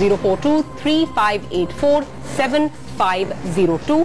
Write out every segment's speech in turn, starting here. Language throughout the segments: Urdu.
04235847502।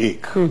1,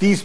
30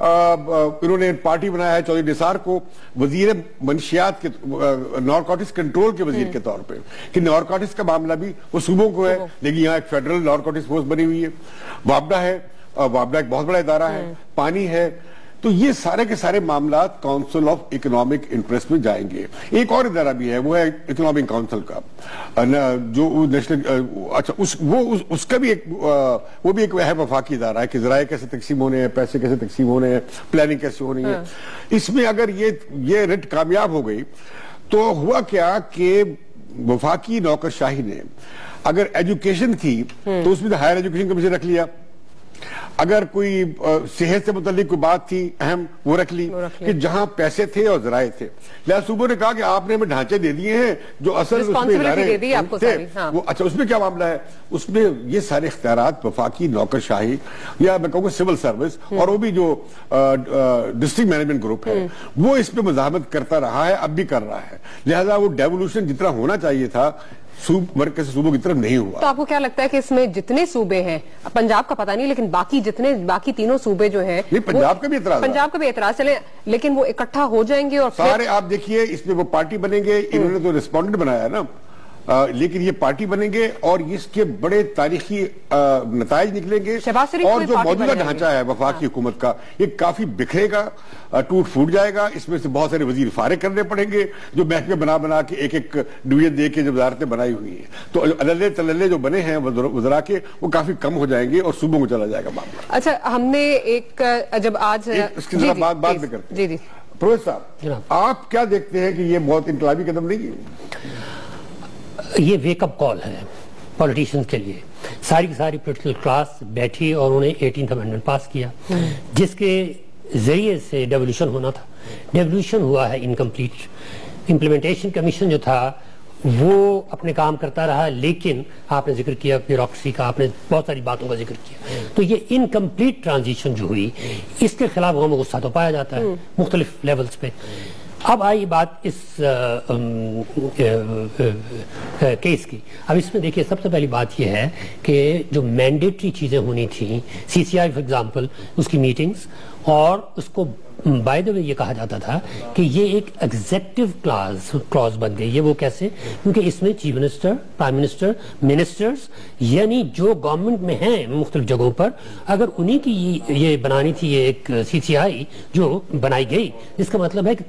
انہوں نے پارٹی بنایا ہے چودھری نثار کو وزیر منشیات کے نارکوٹکس کنٹرول کے وزیر کے طور پہ، کہ نارکوٹکس کا معاملہ بھی وہ صوبوں کو ہے، لیکن یہاں ایک فیڈرل نارکوٹکس فورس بنی ہوئی ہے، وابڈا ہے، وابڈا ایک بہت بڑا ادارہ ہے، پانی ہے، تو یہ سارے کے سارے معاملات کاؤنسل آف اکنامک انٹرسٹ میں جائیں گے۔ ایک اور ادارہ بھی ہے، وہ ہے اکنامک کاؤنسل کا، جو نیشنل، اچھا اس کا بھی وہ بھی ایک وفاقی ادارہ ہے کہ ذرائع کیسے تقسیم ہونے ہیں، پیسے کیسے تقسیم ہونے ہیں، پلاننگ کیسے ہونی ہے۔ اس میں اگر یہ رٹ کامیاب ہو گئی تو ہوا کیا کہ وفاقی نوکرشاہی نے اگر ایجوکیشن تھی تو اس میں ہائر ایجوکیشن کمیشن رکھ لیا، اگر کوئی صحت سے متعلق کوئی بات تھی اہم وہ رکھ لی، کہ جہاں پیسے تھے اور ذرائع تھے، لہذا صوبوں نے کہا کہ آپ نے ہمیں ڈھانچے دے دیے ہیں جو اصل اس میں ادارے تھے، اچھا اس میں کیا معاملہ ہے، اس میں یہ سارے اختیارات وفاقی نوکرشاہی یا میں کہوں گا سول سروس اور وہ بھی جو ڈسٹرکٹ مینجمنٹ گروپ ہے وہ اس پہ مزاحمت کرتا رہا ہے، اب بھی کر رہا ہے، لہذا وہ ڈیولوشن جتنا ہونا چاہیے تھا مرکز صوبوں کی طرف نہیں ہوا۔ تو آپ کو کیا لگتا ہے کہ اس میں جتنے صوبے ہیں، پنجاب کا پتہ نہیں لیکن باقی تینوں صوبے جو ہیں، پنجاب کا بھی اعتراض چلے لیکن وہ اکٹھا ہو جائیں گے اور سارے آپ دیکھیے اس میں وہ پارٹی بنیں گے، انہوں نے تو ریسپونڈنٹ بنایا ہے نا، لیکن یہ پارٹی بنیں گے اور اس کے بڑے تاریخی نتائج نکلیں گے، اور جو موجودہ ڈھانچہ ہے وفاقی حکومت کا یہ کافی بکھرے گا، ٹوٹ پھوٹ جائے گا، اس میں سے بہت سارے وزیر فارغ کرنے پڑیں گے جو محکمے بنا کے ایک ڈویژن دے کے جو وزارتیں بنائی ہوئی ہیں، تو عللے تللے جو بنے ہیں وزراء کے وہ کافی کم ہو جائیں گے اور صوبوں کو چلا جائے گا معاملہ۔ اچھا ہم نے ایک جب آج اس کی ذرا بات میں کرتے ہیں پروفیسر صاحب، آپ کیا دیکھتے ہیں کہ یہ بہت انقلابی قدم نہیں ہے؟ یہ ویک اپ کال ہے پولیٹیشنز کے لیے، ساری کی ساری پولیٹیکل کلاس بیٹھی اور انہیں 18th امینڈمنٹ پاس کیا جس کے ذریعے سے ڈیولوشن ہونا تھا، ڈیولوشن ہوا ہے انکمپلیٹ۔ امپلیمنٹیشن کمیشن جو تھا وہ اپنے کام کرتا رہا، لیکن آپ نے ذکر کیا بیوروکریسی کا، آپ نے بہت ساری باتوں کا ذکر کیا، تو یہ انکمپلیٹ ٹرانزیشن جو ہوئی اس کے خلاف ہمیں غصہ تو پایا جاتا ہے مختلف لیولز پہ۔ اب آئی بات اس کیس کی، اب اس میں دیکھیے سب سے پہلی بات یہ ہے کہ جو مینڈیٹری چیزیں ہونی تھیں، سی سی آئی فار ایگزامپل، اس کی میٹنگز، اور اس کو بائی دا وے یہ کہا جاتا تھا کہ یہ ایک ایگزیکٹو کلاز بن گئی۔ یہ وہ کیسے؟ کیونکہ اس میں chief minister, prime minister, ministers یعنی جو گورنمنٹ میں ہیں مختلف جگہوں پر، اگر انہی کی یہ بنانی تھی یہ ایک سی سی آئی جو بنائی گئی، جس کا مطلب ہے کہ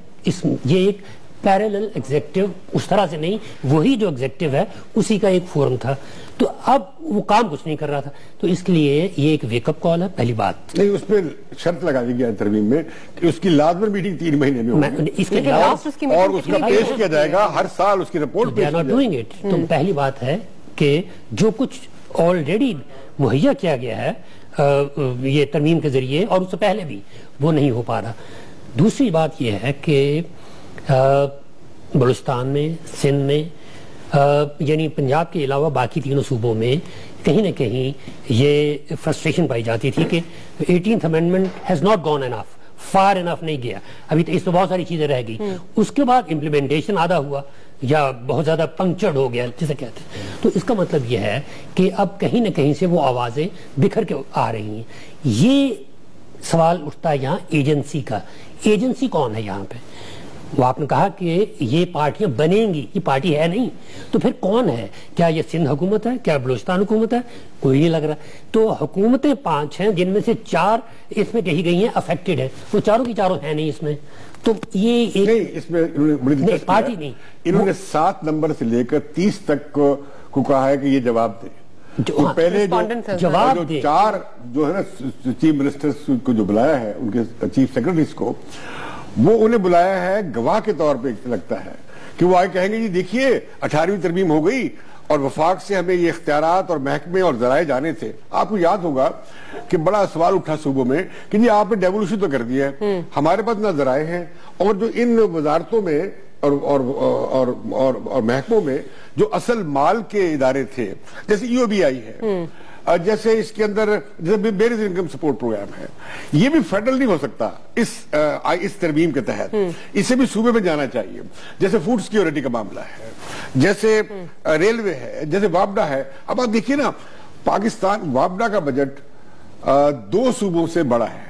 یہ ایک پیرالل ایگزیکٹو، اس طرح سے نہیں، وہی جو ایگزیکٹو ہے اسی کا ایک فورم تھا، تو اب وہ کام کچھ نہیں کر رہا تھا، تو اس کے لیے یہ ایک ویک اپ کال ہے۔ پہلی بات نہیں، اس پہ شرط لگا دی گیا ترمیم میں کہ اس کی لازمن میٹنگ 3 مہینے میں ہوگی اور اس کا پیش کیا جائے گا ہر سال، اس کی رپورٹ پیش کی جائے گی۔ تو پہلی بات ہے کہ جو کچھ آلریڈی مہیا کیا گیا ہے یہ ترمیم کے ذریعے اور اس سے پہلے بھی، وہ نہیں ہو پا رہا۔ دوسری بات یہ ہے کہ بلوچستان میں، سندھ میں، یعنی پنجاب کے علاوہ باقی تینوں صوبوں میں کہیں نہ کہیں یہ فرسٹریشن پائی جاتی تھی کہ 18th amendment has not gone enough, for enough نہیں گیا، ابھی تو اس میں بہت ساری چیزیں رہ گئی، اس کے بعد امپلیمنٹیشن آدھا ہوا یا بہت زیادہ پنکچرڈ ہو گیا جسے کہتے ہیں، تو اس کا مطلب یہ ہے کہ اب کہیں نہ کہیں سے وہ آوازیں بکھر کے آ رہی ہیں۔ یہ سوال اٹھتا ہے یہاں ایجنسی کا، ایجنسی کون ہے یہاں پہ؟ وہ آپ نے کہا کہ یہ پارٹیاں بنیں گی، یہ پارٹی ہے نہیں، تو پھر کون ہے؟ کیا یہ سندھ حکومت ہے؟ کیا بلوچستان حکومت ہے؟ کوئی نہیں لگ رہا۔ تو حکومتیں 5 ہیں جن میں سے 4 اس میں کہی گئی ہیں افیکٹڈ ہیں، وہ چاروں کی چاروں ہیں نہیں اس میں، تو یہ ایک نہیں، اس میں پارٹی نہیں، انہوں نے 7 نمبر سے لے کر 30 تک کو کہا ہے کہ یہ جواب دے، پہلے جو 4 جو ہے نا چیف منسٹرز کو جو بلایا ہے ان کے چیف سیکرٹریز کو، وہ انہیں بلایا ہے گواہ کے طور پہ، لگتا ہے کہ وہ آئے کہیں گے جی دیکھیے 18ویں ترمیم ہو گئی اور وفاق سے ہمیں یہ اختیارات اور محکمے اور ذرائع جانے تھے۔ آپ کو یاد ہوگا کہ بڑا سوال اٹھا صوبوں میں کہ جی آپ نے ڈیولوشن تو کر دیا ہے، ہمارے پاس نہ ذرائع ہیں، اور جو ان وزارتوں میں اور محکموں میں جو اصل مال کے ادارے تھے، جیسے ای او بی آئی ہے، جیسے اس کے اندر بیریز انکم سپورٹ پروگرام ہے، یہ بھی فیڈرل نہیں ہو سکتا اس ترمیم کے تحت، اسے بھی صوبے میں جانا چاہیے، جیسے فوڈ سیکیورٹی کا معاملہ ہے، جیسے ریلوے ہے، جیسے وابڈا ہے۔ اب آپ دیکھیے نا پاکستان وابڈا کا بجٹ 2 صوبوں سے بڑا ہے،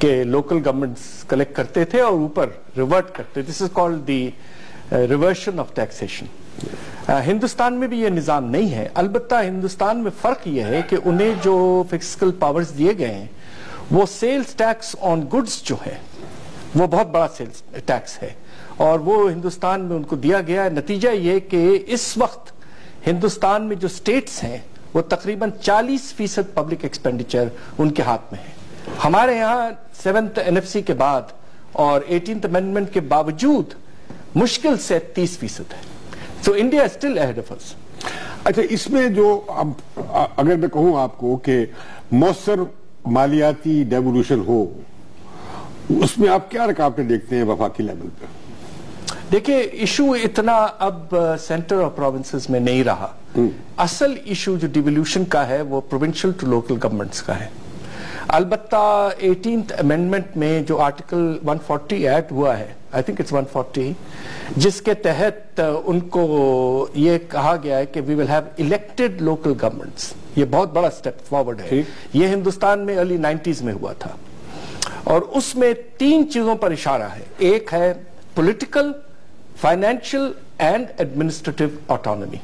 کہ لوکل گورنمنٹس کلیکٹ کرتے تھے اور اوپر ریورٹ کرتے. This is called the reversion of taxation. Hindustan میں بھی یہ نظام نہیں ہے. البتہ ہندوستان میں فرق یہ ہے کہ انہیں جو فسکل پاورز دیے گئے ہیں وہ سیلز ٹیکس آن گڈز جو ہے وہ بہت بڑا سیلز ٹیکس ہے اور وہ ہندوستان میں ان کو دیا گیا ہے. نتیجہ یہ کہ اس وقت ہندوستان میں جو سٹیٹس ہیں وہ تقریباً 40% پبلک ایکسپینڈیچر ان کے ہاتھ میں ہے. ہمارے یہاں 7th NFC کے بعد اور 18th امینڈمنٹ کے باوجود مشکل سے 30% ہے. So India is still ahead of us. اچھا اس میں جو اگر میں کہوں آپ کو کہ مؤثر مالیاتی ڈیوولوشن ہو اس میں آپ کیا رکاوٹیں دیکھتے ہیں وفاقی لیول پہ؟ دیکھیں ایشو اتنا اب سینٹر اور پروونسز میں نہیں رہا. اصل ایشو جو ڈیوولوشن کا ہے وہ پروونشل ٹو لوکل گورنمنٹس کا ہے. البتہ 18th امینڈمنٹ میں جو آرٹیکل 140 ایڈ ہوا ہے, I think it's 140, جس کے تحت ان کو یہ کہا گیا ہے کہ we will have elected local governments. یہ بہت بڑا سٹیپ فارورڈ ہے. یہ ہندوستان میں ارلی 90s میں ہوا تھا اور اس میں 3 چیزوں پر اشارہ ہے. ایک ہے political, financial and administrative autonomy.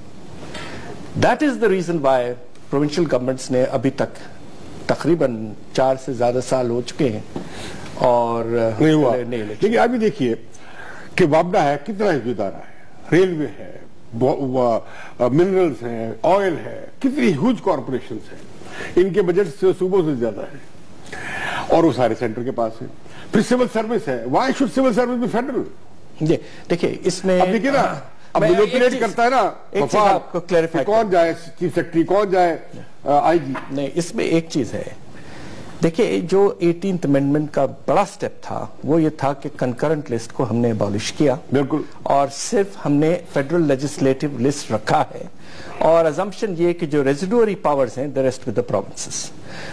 That is the reason why provincial governments نے ابھی تک تقریباً 4 سے زیادہ سال ہو چکے ہیں اور نہیں ہوا. لیکن ابھی دیکھیے کہ وابڈا ہے, کتنا ادارہ ہے, ریلوے ہے, منرلز ہیں, آئل ہے, کتنی ہیوج کارپوریشنز ہیں, ان کے بجٹ سے صوبوں سے زیادہ ہے اور وہ سارے سینٹر کے پاس ہیں. پھر سول سروس ہے. Why should civil service be federal? دیکھیں اس میں اب دیکھیے نا, اب مینوپولیٹ کرتا ہے نا وفاق, کون جائے چیف سیکرٹری, کون جائے آئی جی. نہیں, اس میں ایک چیز ہے. دیکھیں جو 18th امینڈمنٹ کا بڑا سٹیپ تھا وہ یہ تھا کہ کنکرنٹ لسٹ کو ہم نے ابالش کیا. بالکل. اور صرف ہم نے فیڈرل لیجسلیٹو لسٹ رکھا ہے اور ازمپشن یہ کہ جو ریزیڈوری پاورز ہیں the rest with the provinces.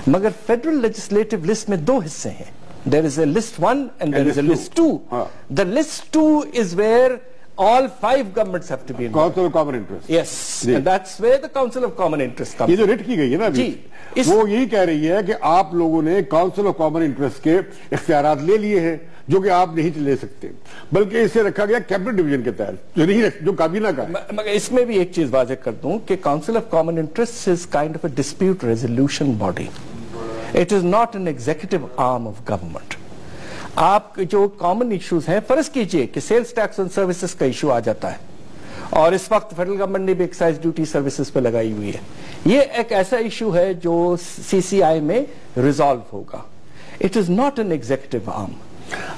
مگر فیڈرل لیجسلیٹو لسٹ میں 2 حصے ہیں. There is a list 1 and there is a list 2. The list 2 is where all 5 governments have to be involved. Council of Common Interest. Yes, and that's where the Council of Common Interest comes. یہ جو ریٹ کی گئی ہے نا ابھی, وہ یہی کہہ رہی ہے کہ آپ لوگوں نے Council of Common Interest کے اختیارات لے لیے ہیں جو کہ آپ نہیں لے سکتے, بلکہ اسے رکھا گیا کیبنٹ ڈویژن کے تحت جو کابینہ کا ہے. مگر اس میں بھی ایک چیز واضح کر دوں کہ Council of Common Interest is kind of a dispute resolution body. It is not an executive arm of government. آپ جو کامن ایشوز ہیں, فرض کیجئے کہ سیلز ٹیکس اور سروسز کا ایشو آ جاتا ہے اور اس وقت فیڈرل گورنمنٹ نے بھی ایکسائز ڈیوٹی سروسز پہ لگائی ہوئی ہے. یہ ایک ایسا ایشو ہے جو CCI میں ریزالو ہوگا. It is not an executive arm.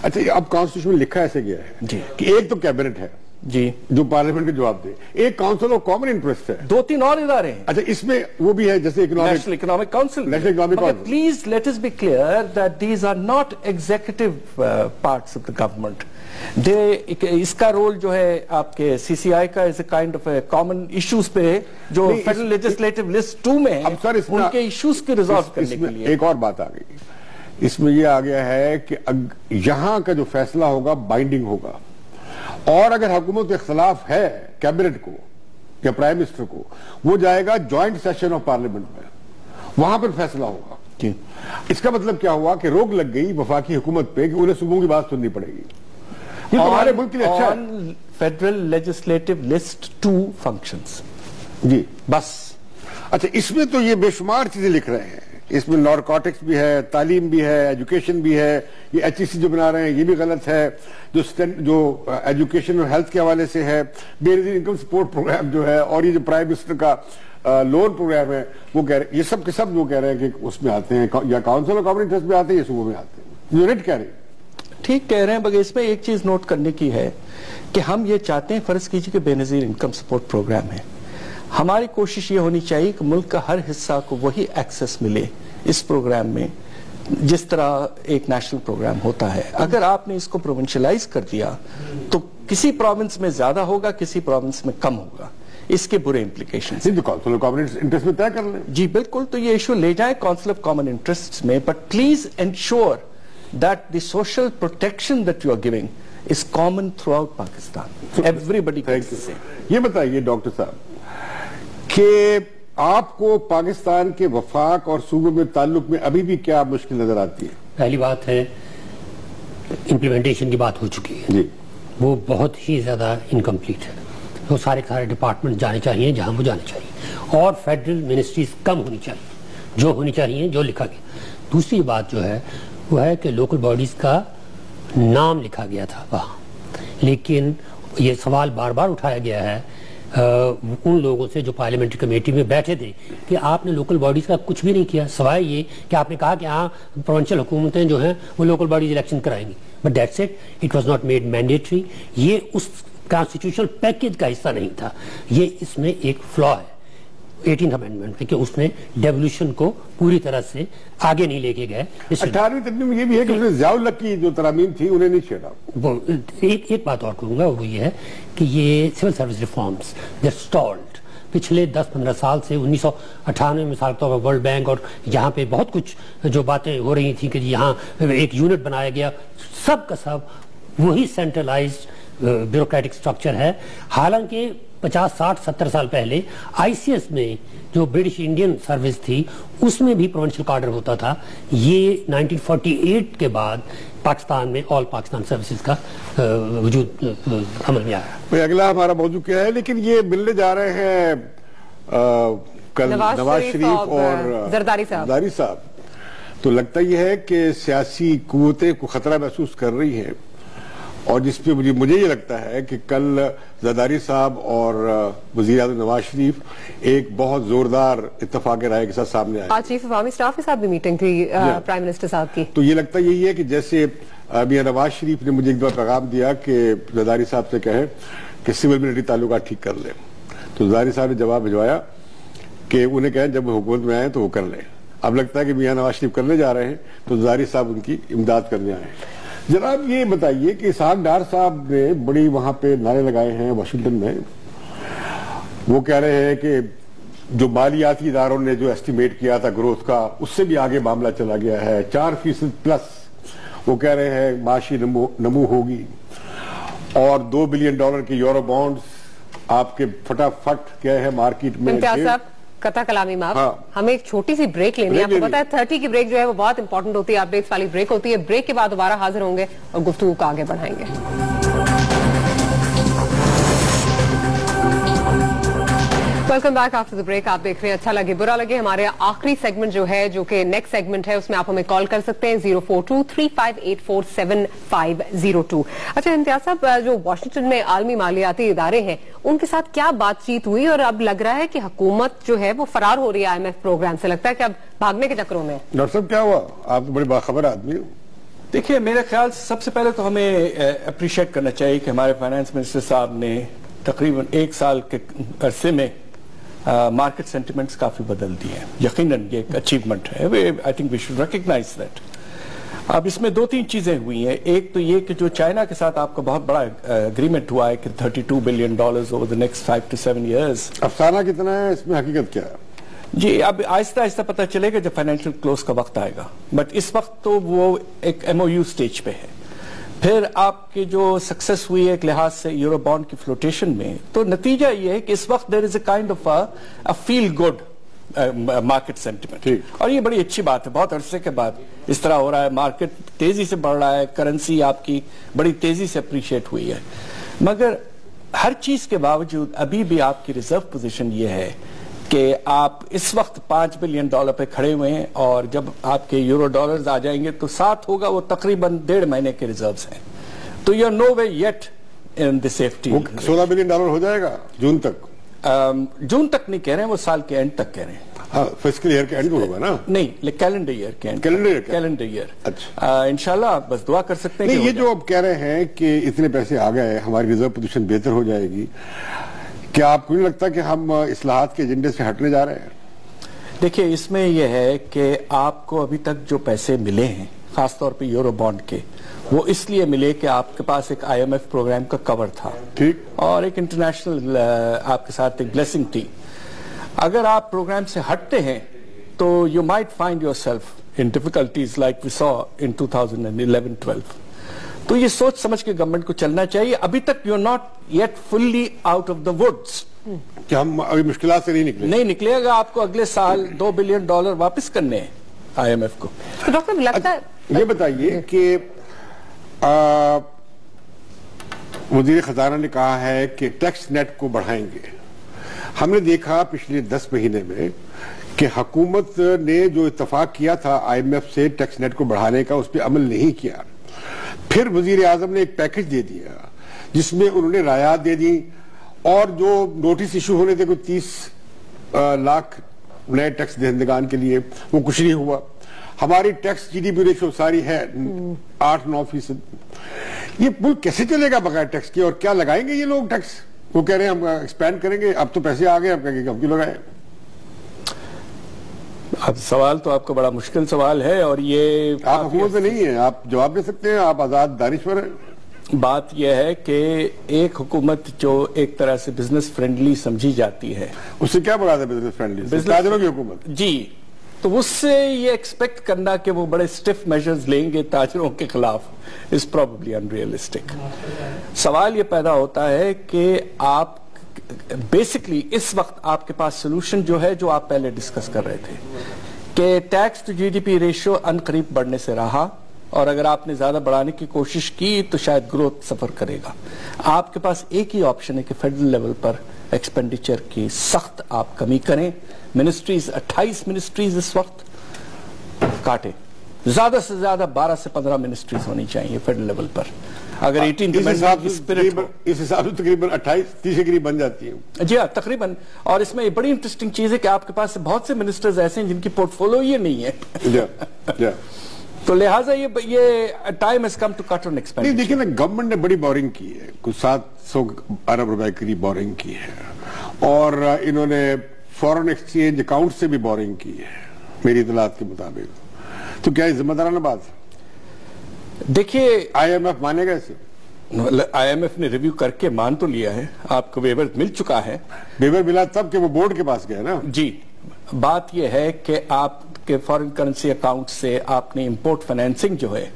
اچھا اب کانسٹیٹیوشن میں لکھا ایسے گیا ہے جی کہ ایک تو کیبنٹ ہے جی جو پارلیمنٹ کا جواب دے, ایک کاؤنسل آف کامن انٹرسٹ ہے, 2-3 اور ادارے ہیں. اچھا اس میں وہ بھی ہے جیسے national economic council. Please let us be clear that these are not executive parts of the government. اس کا رول جو ہے آپ کے CCI کا is a kind of common issues پہ جو فیڈرل لیجسلیٹو لسٹ 2 میں ہیں ان کے ایشوز کی ریزالو کرنے کے لیے. ایک اور بات آ گئی اس میں, یہ آ گیا ہے کہ یہاں کا جو فیصلہ ہوگا بائنڈنگ ہوگا, اور اگر حکومت اختلاف ہے کیبنٹ کو یا پرائم منسٹر کو, وہ جائے گا جوائنٹ سیشن آف پارلیمنٹ میں, وہاں پر فیصلہ ہوگا. اس کا مطلب کیا ہوا کہ روک لگ گئی وفاقی حکومت پہ کہ انہیں صوبوں کی بات سننی پڑے گی. یہ ہمارے ملک کے لیے اچھا ہے. فیڈرل لیجسلیٹو لسٹ 2 فنکشنز جی بس. اچھا اس میں تو یہ بے شمار چیزیں لکھ رہے ہیں, اس میں نارکوٹکس بھی ہے, تعلیم بھی ہے, ایجوکیشن بھی ہے. یہ HEC جو بنا رہے ہیں یہ بھی غلط ہے, جو ایجوکیشن اور ہیلتھ کے حوالے سے ہے, بے نظیر انکم سپورٹ پروگرام جو ہے, اور یہ جو پرائم منسٹر کا لون پروگرام ہے, وہ کہہ رہے, یہ سب کے سب جو کہہ رہے ہیں کہ اس میں آتے ہیں, یا کاؤنسل آف کامن انٹرسٹ میں آتے ہیں یا صوبوں میں آتے ہیں, جو ریٹ کہہ رہے ہیں. ٹھیک کہہ رہے ہیں, مگر اس میں ایک چیز نوٹ کرنے کی ہے کہ ہم یہ چاہتے ہیں, فرض کیجئے کہ بے نظیر انکم سپورٹ پروگرام ہے, ہماری کوشش یہ ہونی چاہیے کہ ملک کا ہر حصہ کو وہی ایکسس ملے اس پروگرام میں جس طرح ایک نیشنل پروگرام ہوتا ہے. اگر آپ نے اس کو پروونشلائز کر دیا تو کسی پروونس میں زیادہ ہوگا, کسی پروونس میں کم ہوگا, اس کے برے implications. Council of common interest میں طے کر لیں. جی بالکل, تو یہ ایشو لے جائیں کاؤنسل آف کامن انٹرسٹ میں, but please ensure that the social protection that you are giving is common throughout Pakistan. Everybody gets the same. یہ بتائیے ڈاکٹر صاحب کہ آپ کو پاکستان کے وفاق اور صوبے میں تعلق میں ابھی بھی کیا مشکل نظر آتی ہے؟ پہلی بات ہے امپلیمنٹیشن کی بات ہو چکی ہے، وہ بہت ہی زیادہ انکمپلیٹ ہے. وہ سارے ڈپارٹمنٹ جانے چاہیے جہاں وہ جانے چاہیے، اور فیڈرل منسٹریز کم ہونی چاہیے جو ہونی چاہیے جو لکھا گیا. دوسری بات جو ہے وہ ہے کہ لوکل باڈیز کا نام لکھا گیا تھا وہاں، لیکن یہ سوال بار بار اٹھایا گیا ہے ان لوگوں سے جو پارلیمنٹری کمیٹی میں بیٹھے تھے کہ آپ نے لوکل باڈیز کا کچھ بھی نہیں کیا سوائے یہ کہ آپ نے کہا کہ ہاں پروونشل حکومتیں جو ہیں وہ لوکل باڈیز الیکشن کرائیں گی، but that's it was not made mandatory. یہ اس کانسٹیٹیوشنل پیکج کا حصہ نہیں تھا. یہ اس میں ایک فلا ہے 18th امینڈمنٹ میں کہ اس نے ڈیولیوشن کو پوری طرح سے آگے نہیں لے کے گئے. 18ویں ترمیم میں یہ بھی ہے کہ اس نے ضیاء الحق کی جو ترامیم تھی انہیں نہیں چھیڑا. ایک بات اور کہوں گا وہ یہ ہے کہ یہ سول سروس ریفارمز دے اسٹالڈ پچھلے 10-15 سال سے. 1998 میں مثال کے طور پر ورلڈ بینک اور یہاں پہ بہت کچھ جو باتیں ہو رہی تھیں کہ یہاں ایک یونٹ بنایا گیا، سب کا سب وہی سینٹرلائزڈ بیوروکریٹک سٹرکچر ہے. حالانکہ 50-60-70 سال پہلے آئی سی ایس میں جو برٹش انڈین سروس تھی اس میں بھی پروونشل کارڈر ہوتا تھا. یہ 1948 کے بعد پاکستان میں آل پاکستان سروسز کا وجود عمل میں آیا. اگلا ہمارا موضوع کیا ہے، لیکن یہ ملنے جا رہے ہیں کل نواز شریف اور زرداری صاحب. تو لگتا یہ ہے کہ سیاسی قوتیں کو خطرہ محسوس کر رہی ہیں، اور جس پہ مجھے یہ لگتا ہے کہ کل زرداری صاحب اور وزیر اعظم نواز شریف ایک بہت زوردار اتفاق رائے کے ساتھ سامنے آئے. آج چیف عوامی اسٹاف کے ساتھ بھی میٹنگ تھی پرائم منسٹر صاحب کی. تو یہ لگتا یہی ہے کہ جیسے میاں نواز شریف نے مجھے ایک دفعہ پیغام دیا کہ زرداری صاحب سے کہیں کہ سول ملٹری تعلقات ٹھیک کر لیں، تو زرداری صاحب نے جواب بھجوایا کہ انہیں کہیں جب حکومت میں آئیں تو وہ کر لیں. اب لگتا ہے کہ میاں نواز شریف کرنے جا رہے ہیں تو زرداری صاحب ان کی امداد کرنے آئے ہیں. جناب یہ بتائیے کہ اسحاق ڈار صاحب نے بڑی وہاں پہ نعرے لگائے ہیں واشنگٹن میں. وہ کہہ رہے ہیں کہ جو مالیاتی اداروں نے جو ایسٹیمیٹ کیا تھا گروتھ کا اس سے بھی آگے معاملہ چلا گیا ہے، 4% پلس. وہ کہہ رہے ہیں معاشی نمو ہوگی، اور $2 بلین کے یورو بانڈز آپ کے فٹافٹ گئے ہیں مارکیٹ میں. قطع کلامی معاف، ہمیں ایک چھوٹی سی بریک لینی ہے. آپ کو پتا ہے 30 کی بریک جو ہے وہ بہت امپورٹنٹ ہوتی ہے، اپڈیٹس والی بریک ہوتی ہے. بریک کے بعد دوبارہ حاضر ہوں گے اور گفتگو کو آگے بڑھائیں گے. Welcome back after the break. آپ دیکھ رہے ہیں اچھا لگے برا لگے ہمارے آخری سیگمنٹ جو ہے جو کہ نیکسٹ سیگمنٹ ہے، اس میں آپ ہمیں کال کر سکتے ہیں 042-3584-7502. اچھا امتیاز صاحب، جو واشنگٹن میں عالمی مالیاتی ادارے ہیں ان کے ساتھ کیا بات چیت ہوئی؟ اور اب لگ رہا ہے کہ حکومت جو ہے وہ فرار ہو رہی ہے IMF پروگرام سے، لگتا ہے کہ اب بھاگنے کے چکروں میں. ڈاکٹر صاحب کیا ہوا؟ آپ بڑے باخبر آدمی ہو. دیکھیے میرے خیال سے سب سے پہلے تو ہمیں اپریشیٹ کرنا چاہیے کہ ہمارے فائنانس منسٹر صاحب نے تقریباً 1 سال کے عرصے میں مارکیٹ سینٹیمنٹس کافی بدل دیے ہیں. یقیناً یہ ایک اچیومنٹ ہے. I think we should recognise that. اب اس میں 2-3 چیزیں ہوئی ہیں. ایک تو یہ کہ جو چائنا کے ساتھ آپ کا بہت بڑا اگریمنٹ ہوا ہے کہ $32 billion over the next 5 to 7 years. افسانہ کتنا ہے اس میں، حقیقت کیا ہے؟ جی اب آہستہ آہستہ پتہ چلے گا جب فائنینشیل کلوز کا وقت آئے گا، بٹ اس وقت تو وہ ایک MOU سٹیج پہ ہے. پھر آپ کی جو سکسس ہوئی ہے ایک لحاظ سے یورو بانڈ کی فلوٹیشن میں، تو نتیجہ یہ ہے کہ اس وقت there is a kind of a feel good market sentiment, اور یہ بڑی اچھی بات ہے. بہت عرصے کے بعد اس طرح ہو رہا ہے، مارکیٹ تیزی سے بڑھ رہا ہے، کرنسی آپ کی بڑی تیزی سے اپریشیٹ ہوئی ہے. مگر ہر چیز کے باوجود ابھی بھی آپ کی ریزرو پوزیشن یہ ہے کہ آپ اس وقت $5 بلین پہ کھڑے ہوئے ہیں، اور جب آپ کے یورو ڈالرز آ جائیں گے تو 7 ہوگا، وہ تقریباً 1.5 مہینے کے ریزروز ہیں. تو you are no way yet in the safety. $16 billion ہو جائے گا جون تک؟ جون تک نہیں کہہ رہے ہیں، وہ سال کے اینڈ تک کہہ رہے ہیں. فسکل ایئر کے اینڈ ہوگا نا؟ نہیں، کیلنڈر ایئر کے اینڈ. Calendar year. اچھا انشاءاللہ بس دعا کر سکتے ہیں. یہ جو اب کہہ رہے ہیں کہ اتنے پیسے آ گئے، ہماری ریزرو پوزیشن بہتر ہو جائے گی، کیا آپ کو نہیں لگتا کہ ہم اصلاحات کے ایجنڈے سے ہٹنے جا رہے ہیں؟ دیکھیں اس میں یہ ہے کہ آپ کو ابھی تک جو پیسے ملے ہیں خاص طور پہ یورو بانڈ کے، وہ اس لیے ملے کہ آپ کے پاس ایک IMF پروگرام کا کور تھا، ٹھیک، اور ایک انٹرنیشنل آپ کے ساتھ ایک بلیسنگ تھی. اگر آپ پروگرام سے ہٹتے ہیں تو you might find yourself in difficulties like we saw in 2011-12. تو یہ سوچ سمجھ کے گورنمنٹ کو چلنا چاہیے. ابھی تک you not yet fully out of the woods, کہ ہم ابھی مشکلات سے نہیں نکلے گا. آپ کو اگلے سال $2 بلین واپس کرنے ہیں IMF کو. ڈاکٹر لگتا ہے یہ بتائیے کہ وزیر خزانہ نے کہا ہے کہ ٹیکس نیٹ کو بڑھائیں گے. ہم نے دیکھا پچھلے 10 مہینے میں کہ حکومت نے جو اتفاق کیا تھا IMF سے ٹیکس نیٹ کو بڑھانے کا اس پہ عمل نہیں کیا. پھر وزیر اعظم نے ایک پیکج دے دیا جس میں انہوں نے رعایات دے دی اور جو نوٹس ایشو ہونے تھے کوئی 30 لاکھ نئے ٹیکس دہندگان کے لیے وہ کچھ نہیں ہوا. ہماری ٹیکس GDP ریشو ساری ہے 8-9%. یہ ملک کیسے چلے گا بغیر ٹیکس کے؟ اور کیا لگائیں گے یہ لوگ ٹیکس؟ وہ کہہ رہے ہیں ہم ایکسپینڈ کریں گے, اب تو پیسے آ گئے, اب کہیں گے ہم کیوں لگائیں؟ اب سوال تو آپ کا بڑا مشکل سوال ہے اور یہ آپ حکومت میں نہیں ہیں, آپ جواب دے سکتے ہیں, آپ آزاد دانشور ہیں. بات یہ ہے کہ ایک حکومت جو ایک طرح سے بزنس فرینڈلی سمجھی جاتی ہے, اس سے کیا مراد ہے بزنس فرینڈلی؟ تاجروں کی حکومت. جی, تو اس سے یہ ایکسپیکٹ کرنا کہ وہ بڑے سٹف میجرز لیں گے تاجروں کے خلاف is probably unrealistic. سوال یہ پیدا ہوتا ہے کہ آپ بیسکلی اس وقت آپ کے پاس سلوشن جو ہے جو آپ پہلے ڈسکس کر رہے تھے کہ ٹیکس ٹو GDP ریشو ان قریب بڑھنے سے رہا, اور اگر آپ نے زیادہ بڑھانے کی کوشش کی تو شاید گروتھ سفر کرے گا. آپ کے پاس ایک ہی آپشن ہے کہ فیڈرل لیول پر ایکسپینڈیچر کی سخت آپ کمی کریں. منسٹریز 28 منسٹریز اس وقت کاٹیں, زیادہ سے زیادہ 12 سے 15 منسٹریز ہونی چاہیے فیڈرل لیول پر. اگر 18 اس حساب سے تقریباً 28-30 کے قریب بن جاتی ہے. جی ہاں, تقریباً. اور اس میں یہ بڑی انٹرسٹنگ چیز ہے کہ آپ کے پاس بہت سے منسٹرز ایسے ہیں جن کی پورٹ فولو یہ نہیں ہے. تو لہٰذا یہ time has come to cut on expenditure. نہیں دیکھیں نا, گورنمنٹ نے بڑی بورنگ کی ہے, کچھ 700 ارب روپے کی بورنگ کی ہے, اور انہوں نے فورن ایکسچینج اکاؤنٹ سے بھی بورنگ کی ہے میری اطلاعات کے مطابق. تو کیا یہ ذمہ دارانہ بات ہے؟ دیکھیے, IMF مانے گا اسے؟ IMF نے ریویو کر کے مان تو لیا ہے, آپ کو ویور مل چکا ہے. ویور ملا تب کہ وہ بورڈ کے پاس گئے نا. جی, بات یہ ہے کہ آپ کے فورن کرنسی اکاؤنٹ سے آپ نے امپورٹ فائنینسنگ جو ہے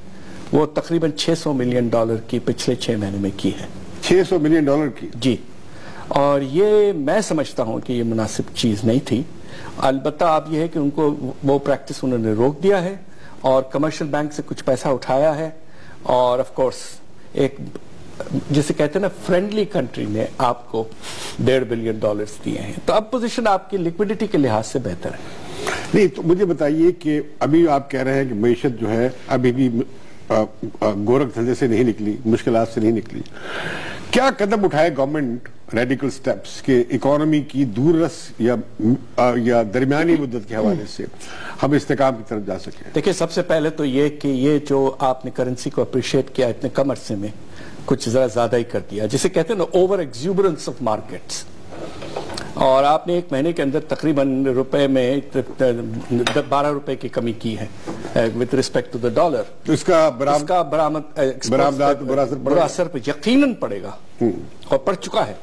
وہ تقریباً $600 ملین کی پچھلے 6 مہینے میں کی ہے. $600 ملین کی؟ جی, اور یہ میں سمجھتا ہوں کہ یہ مناسب چیز نہیں تھی. البتہ اب یہ ہے کہ ان کو وہ پریکٹس انہوں نے روک دیا ہے اور کمرشل بینک سے کچھ پیسہ اٹھایا ہے, اور آف کورس ایک جسے کہتے ہیں نا فرینڈلی کنٹری نے آپ کو $1.5 بلین دیے ہیں, تو اب پوزیشن آپ کی لیکوڈیٹی کے لحاظ سے بہتر ہے. نہیں تو مجھے بتائیے کہ ابھی آپ کہہ رہے ہیں کہ معیشت جو ہے ابھی بھی گورکھ دھندے سے نہیں نکلی, مشکلات سے نہیں نکلی. کیا قدم اٹھائے گورنمنٹ ریڈیکل سٹیپس کہ اکانومی کی دور رس یا درمیانی مدت کے حوالے سے ہم استحکام کی طرف جا سکیں؟ دیکھیں, سب سے پہلے تو یہ کہ یہ جو آپ نے کرنسی کو اپریشیٹ کیا اتنے کم عرصے میں, کچھ ذرا زیادہ ہی کر دیا, جسے کہتے ہیں نا اوور ایکزوبرنس آف مارکیٹس. اور آپ نے 1 مہینے کے اندر تقریباً روپے میں 12 روپے کی کمی کی ہے with respect to the dollar. اس کا برا اثر پہ یقیناً پڑے گا اور پڑ چکا ہے.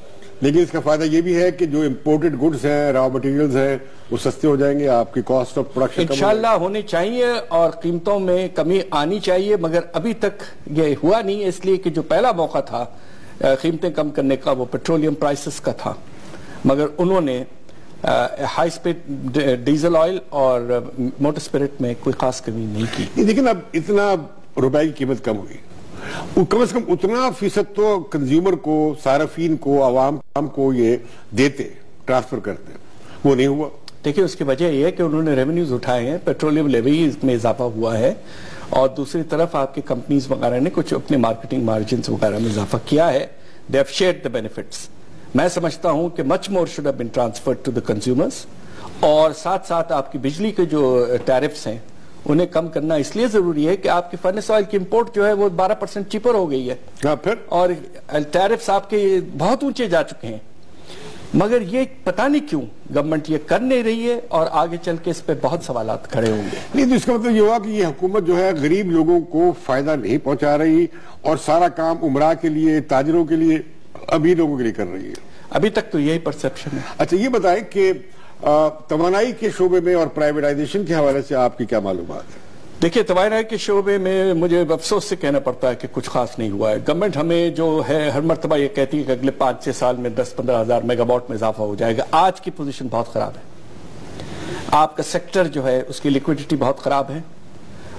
لیکن اس کا فائدہ یہ بھی ہے کہ جو امپورٹڈ گڈز ہیں, را مٹیریلز ہیں, وہ سستے ہو جائیں گے, آپ کی کاسٹ آف پروڈکشن انشاءاللہ ہونے چاہیے اور قیمتوں میں کمی آنی چاہیے, مگر ابھی تک یہ ہوا نہیں ہے, اس لیے کہ جو پہلا موقع تھا قیمتیں کم کرنے کا وہ پیٹرولیم پرائسز کا تھا, مگر انہوں نے ہائی سپیڈ ڈیزل آئل اور موٹر اسپرٹ میں کوئی خاص کمی نہیں کی. لیکن اب اتنا روپے کی قیمت کم ہوئی, کم از کم اتنا فیصد تو کنزیومر کو, صارفین کو, عوام کو یہ دیتے, ٹرانسفر کرتے, وہ نہیں ہوا. دیکھیں, اس کی وجہ یہ ہے کہ انہوں نے ریونیوز اٹھائے ہیں, پیٹرولیم لیویز میں اضافہ ہوا ہے, اور دوسری طرف آپ کی کمپنیز وغیرہ نے کچھ اپنے مارکیٹنگ مارجنز وغیرہ میں اضافہ کیا ہے. They have shared the benefits. میں سمجھتا ہوں کہ much more should have been transferred to the consumers, اور ساتھ ساتھ آپ کی بجلی کے جو ٹیرفز ہیں انہیں کم کرنا اس لیے ضروری ہے کہ آپ کی فرنس آئل کی امپورٹ جو ہے وہ 12% چیپر ہو گئی ہے, اور ٹیرفز آپ کے بہت اونچے جا چکے ہیں. مگر یہ پتہ نہیں کیوں گورنمنٹ یہ کر نہیں رہی ہے, اور آگے چل کے اس پہ بہت سوالات کھڑے ہوں گے. نہیں تو اس کا مطلب یہ ہوا کہ یہ حکومت جو ہے غریب لوگوں کو فائدہ نہیں پہنچا رہی, اور سارا کام عمرہ کے لیے, تاجروں کے لیے, ابھی لوگوں کے لیے کر رہی ہے. ابھی تک تو یہی پرسپشن ہے. اچھا, یہ بتائیں کہ توانائی کے شعبے میں اور پرائیویٹائزیشن کے حوالے سے آپ کی کیا معلومات ہے؟ دیکھیے, توانائی کے شعبے میں مجھے افسوس سے کہنا پڑتا ہے کہ کچھ خاص نہیں ہوا ہے. گورنمنٹ ہمیں جو ہے ہر مرتبہ یہ کہتی ہے کہ اگلے 5-6 سال میں 10-15 ہزار میگا واٹ میں اضافہ ہو جائے گا. آج کی پوزیشن بہت خراب ہے. آپ کا سیکٹر جو ہے اس کی لیکوڈیٹی بہت خراب ہے,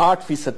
8%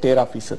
13%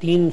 3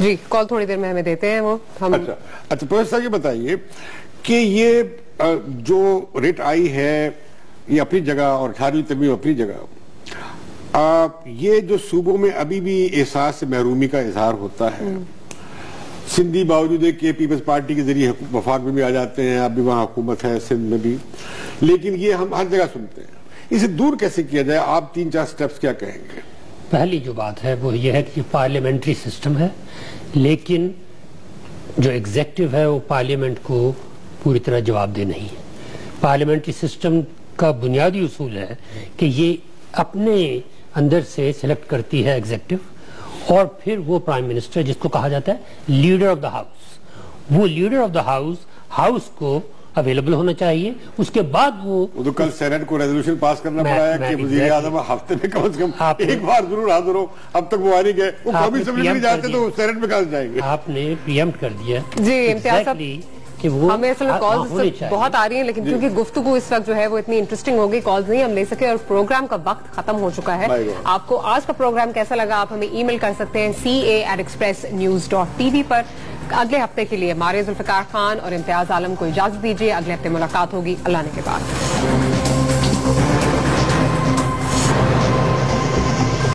جی کال تھوڑی دیر میں ہمیں دیتے ہیں وہ ہم. اچھا پروفیسر صاحب یہ بتائیے کہ یہ جو ریٹ آئی ہے یہ اپنی جگہ اور 18ویں ترمیم اپنی جگہ، یہ جو صوبوں میں ابھی بھی احساس محرومی کا اظہار ہوتا ہے، سندھی باوجود ہے کہ پیپلز پارٹی کے ذریعے وفاق میں بھی آ جاتے ہیں، اب بھی وہاں حکومت ہے سندھ میں بھی، لیکن یہ ہم ہر جگہ سنتے ہیں، اسے دور کیسے کیا جائے؟ آپ 3-4 سٹیپس کیا کہیں گے؟ پہلی جو بات ہے وہ یہ ہے کہ پارلیمنٹری سسٹم ہے، لیکن جو ایگزیکٹو ہے وہ پارلیمنٹ کو پوری طرح جواب دہ نہیں ہے. پارلیمنٹری سسٹم کا بنیادی اصول ہے کہ یہ اپنے اندر سے سلیکٹ کرتی ہے ایگزیکٹو، اور پھر وہ پرائم منسٹر جس کو کہا جاتا ہے لیڈر آف دا ہاؤس، وہ لیڈر آف دا ہاؤس کو اویلیبل ہونا چاہیے. اس کے بعد وہ تو کل سینٹ کو ریزولوشن پاس کرنا پڑا ہے کہ وزیر اعظم ہفتے میں کم از کم ایک بار ضرور حاضر ہو، اب تک وہ آ نہیں گئے، وہ قومی اسمبلی میں جاتے تو سینٹ میں کہاں جائیں گے؟ آپ نے پریمپٹ کر دیا. جی امتیاز صاحب، ہمیں اصل میں کالز بہت آ رہی ہیں، لیکن کیونکہ گفتگو اس وقت جو ہے وہ اتنی انٹرسٹنگ ہوگی، کالز نہیں ہم لے سکے اور پروگرام کا وقت ختم ہو چکا ہے. آپ کو آج کا پروگرام کیسا لگا آپ ہمیں ای میل کر سکتے ہیں ca@expressnews.tv پر. اگلے ہفتے کے لیے مارے ذوالفقار خان اور امتیاز عالم کو اجازت دیجیے، اگلے ہفتے ملاقات ہوگی اللہ نے کے بعد.